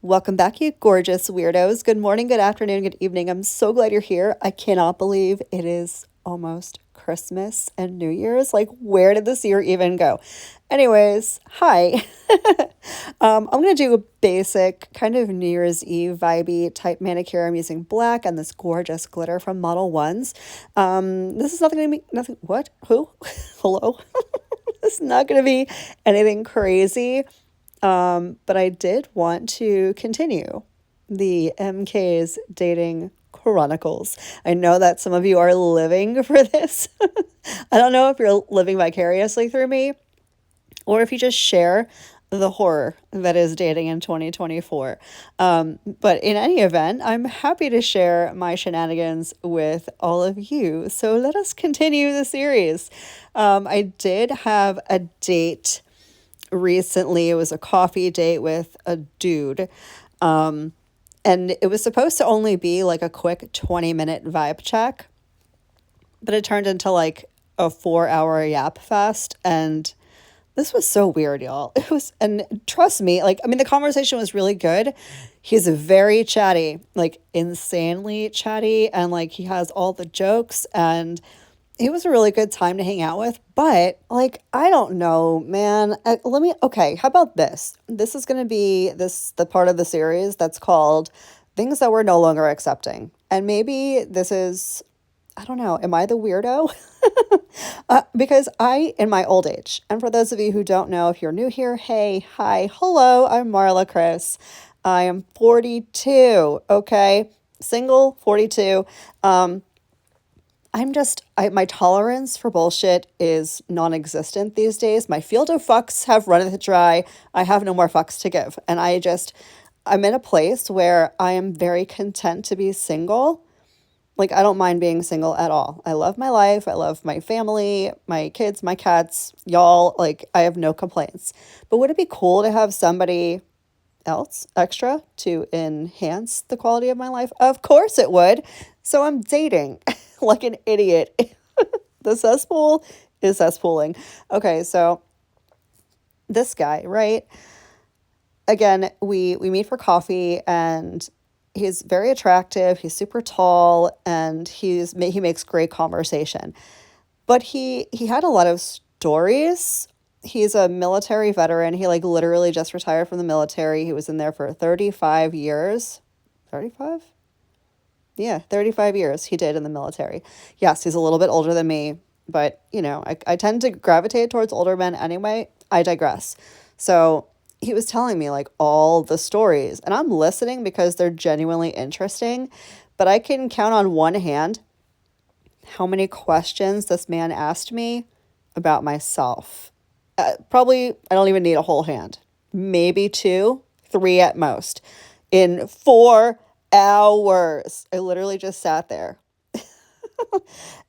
Welcome back, you gorgeous weirdos. Good morning, good afternoon, good evening. I'm so glad you're here. I cannot believe it is almost Christmas and New Year's. Like, where did this year even go? Anyways, hi. I'm going to do a basic kind of New Year's Eve vibey type manicure. I'm using black and this gorgeous glitter from Model Ones. This is nothing going to be, nothing, what? Who? Hello? It's not going to be anything crazy. But I did want to continue the MK's Dating Chronicles. I know that some of you are living for this. I don't know if you're living vicariously through me or if you just share the horror that is dating in 2024. But in any event, I'm happy to share my shenanigans with all of you. So let us continue the series. I did have a date recently. It was a coffee date with a dude. And it was supposed to only be like a quick 20-minute vibe check, but it turned into like a 4-hour yap fest. And this was so weird, y'all. It was, and trust me, like, I mean, the conversation was really good. He's very chatty, like insanely chatty. And like, he has all the jokes and he was a really good time to hang out with, but like, I don't know, man. Okay, how about this? This is going to be the part of the series that's called Things That We're No Longer Accepting. And maybe this is, I don't know, am I the weirdo? Because in my old age, and for those of you who don't know, if you're new here, hey, hi, hello, I'm Marlakris. I am 42, okay? Single, 42. My tolerance for bullshit is non-existent these days. My field of fucks have run dry. I have no more fucks to give. And I'm in a place where I am very content to be single. Like, I don't mind being single at all. I love my life. I love my family, my kids, my cats, y'all. Like, I have no complaints. But would it be cool to have somebody else extra to enhance the quality of my life? Of course it would. So I'm dating like an idiot. The cesspool is cesspooling. Okay, so this guy, right? Again, we meet for coffee and he's very attractive. He's super tall and he makes great conversation. But he had a lot of stories. He's a military veteran. He like literally just retired from the military. He was in there for 35 years. 35? Yeah, 35 years he did in the military. Yes, he's a little bit older than me, but you know, I tend to gravitate towards older men anyway. I digress. So he was telling me like all the stories and I'm listening because they're genuinely interesting, but I can count on one hand how many questions this man asked me about myself. Probably, I don't even need a whole hand. Maybe 2, 3 at most. In 4 hours. I literally just sat there.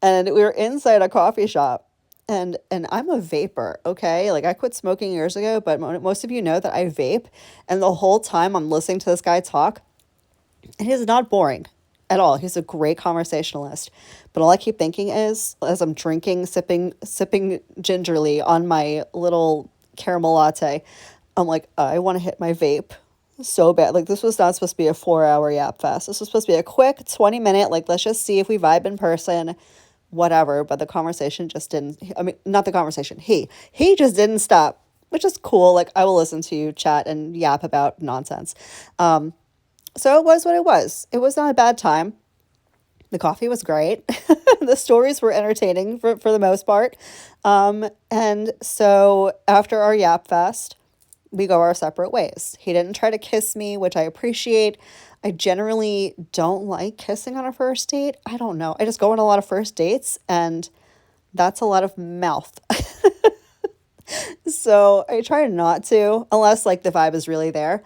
And we were inside a coffee shop. And I'm a vapor, okay? Like, I quit smoking years ago, but most of you know that I vape. And the whole time I'm listening to this guy talk, and he's not boring at all. He's a great conversationalist. But all I keep thinking is, as I'm drinking, sipping gingerly on my little caramel latte, I'm like, I want to hit my vape so bad. Like, this was not supposed to be a 4-hour yap fest. This was supposed to be a quick 20-minute, like, let's just see if we vibe in person, whatever. But the conversation just didn't, I mean, not the conversation. He just didn't stop, which is cool. Like, I will listen to you chat and yap about nonsense. So it was what it was. It was not a bad time. The coffee was great. The stories were entertaining for the most part. And so after our yap fest, we go our separate ways. He didn't try to kiss me, which I appreciate. I generally don't like kissing on a first date. I don't know. I just go on a lot of first dates and that's a lot of mouth. So I try not to, unless like the vibe is really there.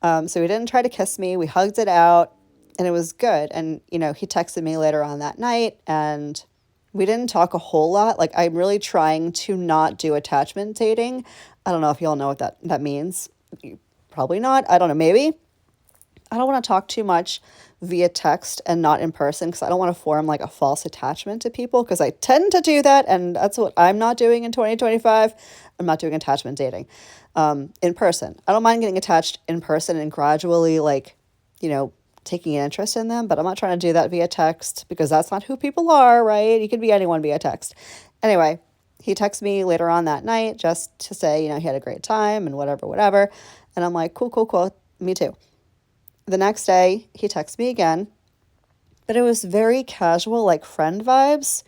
So he didn't try to kiss me. We hugged it out and it was good. And, you know, he texted me later on that night and we didn't talk a whole lot. Like, I'm really trying to not do attachment dating. I don't know if y'all know what that means. Probably not. I don't know. Maybe. I don't want to talk too much via text and not in person because I don't want to form like a false attachment to people because I tend to do that. And that's what I'm not doing in 2025. I'm not doing attachment dating. in person. I don't mind getting attached in person and gradually like, taking an interest in them, but I'm not trying to do that via text because that's not who people are, right? You could be anyone via text. Anyway, he texts me later on that night just to say, he had a great time and whatever, whatever. And I'm like, cool, cool, cool. Me too. The next day, he texts me again, but it was very casual, like friend vibes.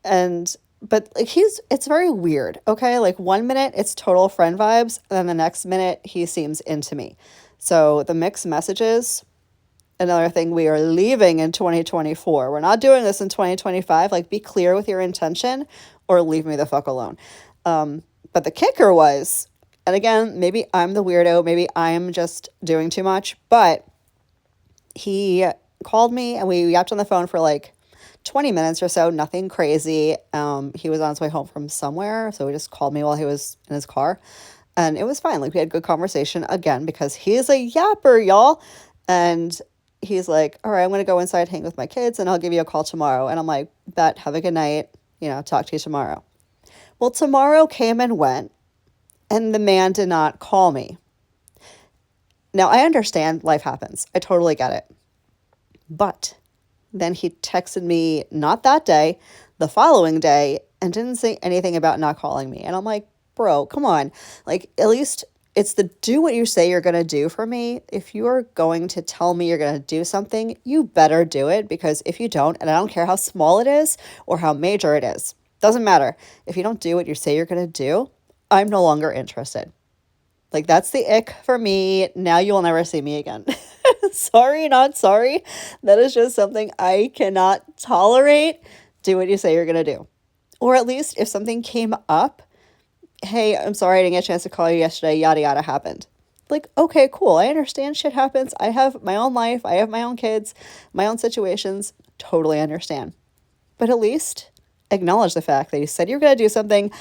But like it's very weird, okay? Like 1 minute it's total friend vibes, and then the next minute he seems into me. So the mixed messages, another thing we are leaving in 2024. We're not doing this in 2025. Like, be clear with your intention or leave me the fuck alone. But the kicker was, and again, maybe I'm the weirdo, maybe I'm just doing too much, but he called me and we yapped on the phone for like 20 minutes or so, nothing crazy. He was on his way home from somewhere, so he just called me while he was in his car. And it was fine. Like, we had good conversation again because he is a yapper, y'all. And he's like, all right, I'm going to go inside, hang with my kids, and I'll give you a call tomorrow. And I'm like, bet, have a good night. Talk to you tomorrow. Well, tomorrow came and went, and the man did not call me. Now, I understand life happens. I totally get it. But then he texted me not that day, the following day, and didn't say anything about not calling me. And I'm like, bro, come on. Like, at least it's the do what you say you're going to do for me. If you're going to tell me you're going to do something, you better do it, because if you don't, and I don't care how small it is or how major it is, doesn't matter. If you don't do what you say you're going to do, I'm no longer interested. Like, that's the ick for me. Now you will never see me again. Sorry, not sorry. That is just something I cannot tolerate. Do what you say you're going to do. Or at least if something came up, hey, I'm sorry I didn't get a chance to call you yesterday, yada, yada happened. Like, okay, cool. I understand shit happens. I have my own life. I have my own kids, my own situations. Totally understand. But at least acknowledge the fact that you said you're going to do something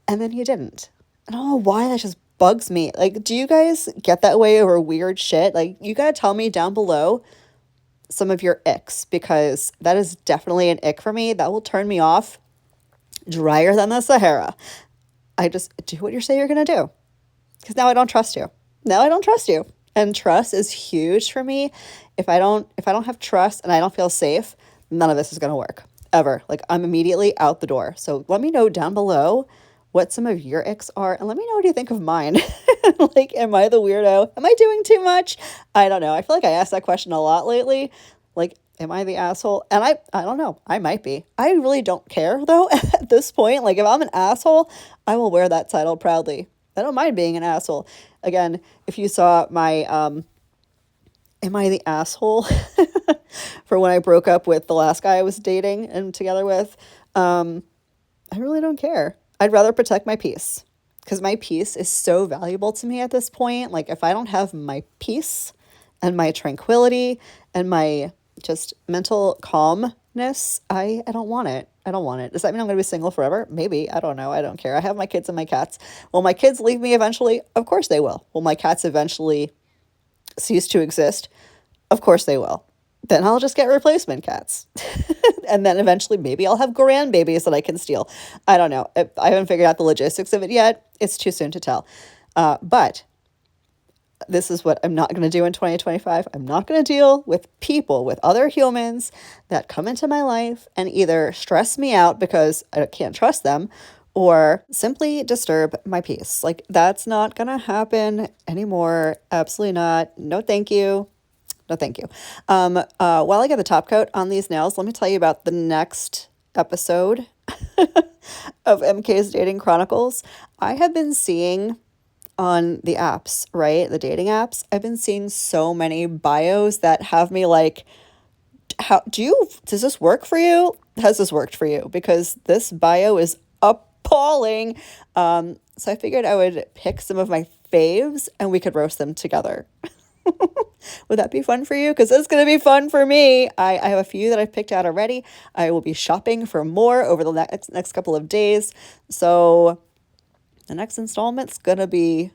and then you didn't. I don't know why that just bugs me. Like, do you guys get that way over weird shit? Like, you got to tell me down below some of your icks, because that is definitely an ick for me. That will turn me off drier than the Sahara. I just do what you say you're going to do, because now I don't trust you. Now I don't trust you. And trust is huge for me. If I don't have trust and I don't feel safe, none of this is going to work ever. Like, I'm immediately out the door. So let me know down below what some of your icks are, and let me know what you think of mine. Like, am I the weirdo? Am I doing too much? I don't know. I feel like I asked that question a lot lately. Like, am I the asshole? And I don't know. I might be. I really don't care, though, at this point. Like, if I'm an asshole, I will wear that title proudly. I don't mind being an asshole. Again, if you saw my, am I the asshole? For when I broke up with the last guy I was dating and together with, I really don't care. I'd rather protect my peace, because my peace is so valuable to me at this point. Like, if I don't have my peace and my tranquility and my just mental calmness, I don't want it. I don't want it. Does that mean I'm going to be single forever? Maybe. I don't know. I don't care. I have my kids and my cats. Will my kids leave me eventually? Of course they will. Will my cats eventually cease to exist? Of course they will. Then I'll just get replacement cats. And then eventually maybe I'll have grandbabies that I can steal. I don't know. I haven't figured out the logistics of it yet. It's too soon to tell. But this is what I'm not going to do in 2025. I'm not going to deal with people, with other humans that come into my life and either stress me out because I can't trust them, or simply disturb my peace. Like, that's not going to happen anymore. Absolutely not. No, thank you. No, thank you. While I get the top coat on these nails, let me tell you about the next episode of MK's Dating Chronicles. I have been seeing on the apps, right? The dating apps. I've been seeing so many bios that have me like, does this work for you? Has this worked for you? Because this bio is appalling. So I figured I would pick some of my faves and we could roast them together. Would that be fun for you? Because it's going to be fun for me. I have a few that I've picked out already. I will be shopping for more over the next couple of days. So the next installment's going to be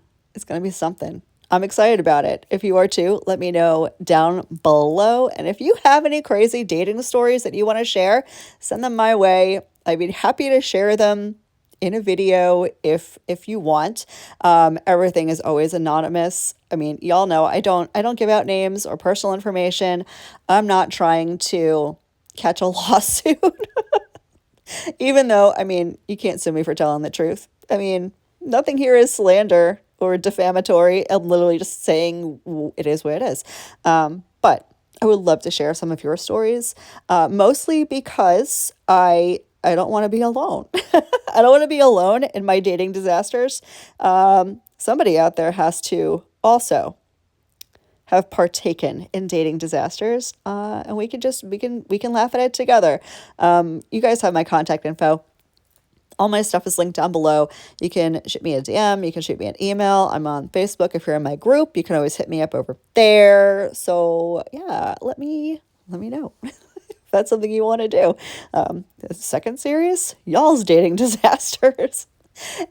something. I'm excited about it. If you are too, let me know down below. And if you have any crazy dating stories that you want to share, send them my way. I'd be happy to share them in a video if you want. Everything is always anonymous. I mean, y'all know I don't give out names or personal information. I'm not trying to catch a lawsuit. Even though, I mean, you can't sue me for telling the truth. I mean, nothing here is slander or defamatory. I'm literally just saying it is what it is. But I would love to share some of your stories, mostly because I don't want to be alone. I don't want to be alone in my dating disasters. Somebody out there has to also have partaken in dating disasters, and we can laugh at it together. You guys have my contact info. All my stuff is linked down below. You can shoot me a DM, you can shoot me an email. I'm on Facebook. If you're in my group, you can always hit me up over there. So yeah, let me know if that's something you want to do. The second series, y'all's dating disasters.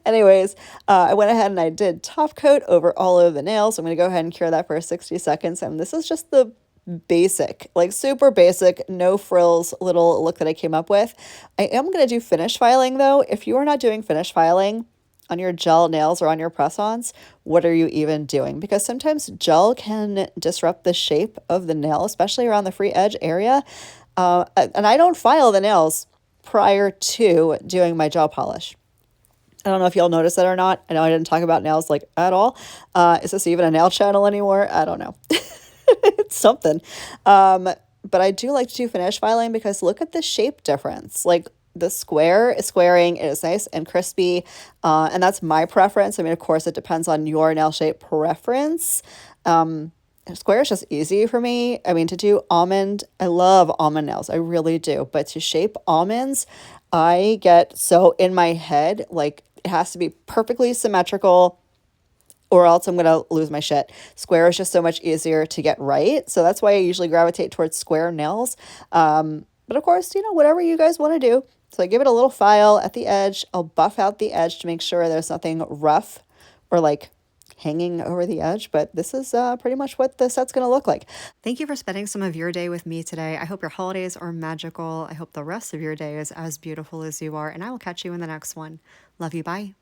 Anyways, I went ahead and I did top coat over all of the nails. I'm going to go ahead and cure that for 60 seconds. And this is just the basic, like super basic, no frills little look that I came up with. I am going to do finish filing though. If you are not doing finish filing on your gel nails or on your press-ons, what are you even doing? Because sometimes gel can disrupt the shape of the nail, especially around the free edge area. And I don't file the nails prior to doing my gel polish. I don't know if y'all noticed that or not. I know I didn't talk about nails like at all. Is this even a nail channel anymore? I don't know. It's something. But I do like to do finish filing because look at the shape difference. Like the square is squaring, it is nice and crispy. And that's my preference. I mean, of course, it depends on your nail shape preference. Square is just easy for me. I mean, to do almond, I love almond nails. I really do. But to shape almonds, I get so in my head, like it has to be perfectly symmetrical or else I'm going to lose my shit. Square is just so much easier to get right. So that's why I usually gravitate towards square nails. But of course, whatever you guys want to do. So I give it a little file at the edge. I'll buff out the edge to make sure there's nothing rough or like hanging over the edge, but this is pretty much what the set's going to look like. Thank you for spending some of your day with me today. I hope your holidays are magical. I hope the rest of your day is as beautiful as you are, and I will catch you in the next one. Love you. Bye.